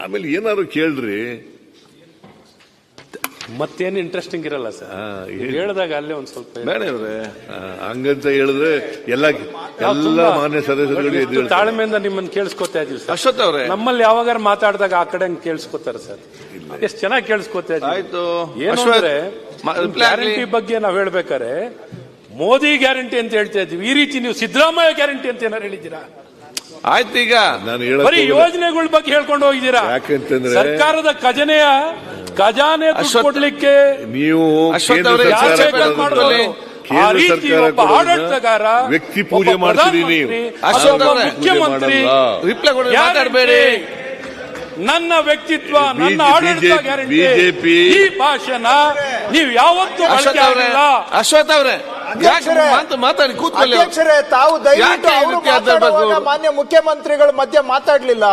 ಆಮೇಲೆ ಏನಾದ್ರು ಕೇಳ್ರಿ, ಮತ್ತೇನು ಇಂಟ್ರೆಸ್ಟಿಂಗ್ ಇರಲ್ಲ ಸರ್. ಹೇಳಿದಾಗ ಅಲ್ಲೇ ಒಂದ್ ಸ್ವಲ್ಪ ಬೇಡ ಇವ್ರೆ ಹಂಗಂತ ಹೇಳಿದ್ರೆ ಎಲ್ಲ ಮಾನ್ಯ ಸದಸ್ಯರುಗಳು ತಾಳ್ಮೆಯಿಂದ ನಿಮ್ಮನ್ನ ಕೇಳಿಸ್ಕೊತಾ ಇದೀವಿ ಸರ್. ಅಶ್ವಥ್ ಅವ್ರೆ, ನಮ್ಮಲ್ಲಿ ಯಾವಾಗ ಮಾತಾಡಿದಾಗ ಆ ಕಡೆ ಕೇಳಿಸ್ಕೊತಾರೆ ಸರ್. ಎಷ್ಟು ಚೆನ್ನಾಗಿ ಕೇಳಿಸ್ಕೊತಾ ಇದೀವಿ. ಆಯ್ತು. ಏನು ಅಂದ್ರೆ ಗ್ಯಾರಂಟಿ ಬಗ್ಗೆ ನಾವ್ ಹೇಳ್ಬೇಕಾರೆ ಮೋದಿ ಗ್ಯಾರಂಟಿ ಅಂತ ಹೇಳ್ತಾ ಇದೀವಿ. ಈ ರೀತಿ ನೀವು ಸಿದ್ದರಾಮಯ್ಯ ಗ್ಯಾರಂಟಿ ಅಂತ ಏನಾರು ಹೇಳಿದ್ದೀರಾ? ಆಯ್ತು, ಈಗ ನಾನು ಬರೀ ಯೋಜನೆಗಳ ಬಗ್ಗೆ ಹೇಳ್ಕೊಂಡು ಹೋಗಿದ್ದೀರಾ. ಯಾಕೆಂತಂದ್ರೆ ಸರ್ಕಾರದ ಖಜಾನೆ ಕೊಡ್ಲಿಕ್ಕೆ ನೀವು ಆಡಳಿತಗಾರ ವ್ಯಕ್ತಿ ಪೂಜೆ ಮಾಡ್ತೀರಿ. ಮುಖ್ಯಮಂತ್ರಿ ಮಾತಾಡಬೇಡಿ. ನನ್ನ ವ್ಯಕ್ತಿತ್ವ, ನನ್ನ ಆಡಳಿತ ಗ್ಯಾರಂಟಿ, ಈ ಭಾಷಣ ನೀವು ಯಾವತ್ತೂ ಬಳಕೆ ಆಗಿಲ್ಲ. ಅಶ್ವಥ್ ಅವರೇ ಮಾತಾಡಿ ಕೂತ್ಕೊಳ್ಳಿ. ತಾವು ದಯವಿಟ್ಟು ಮಾನ್ಯ ಮುಖ್ಯಮಂತ್ರಿಗಳ ಮಧ್ಯೆ ಮಾತಾಡ್ಲಿಲ್ಲ.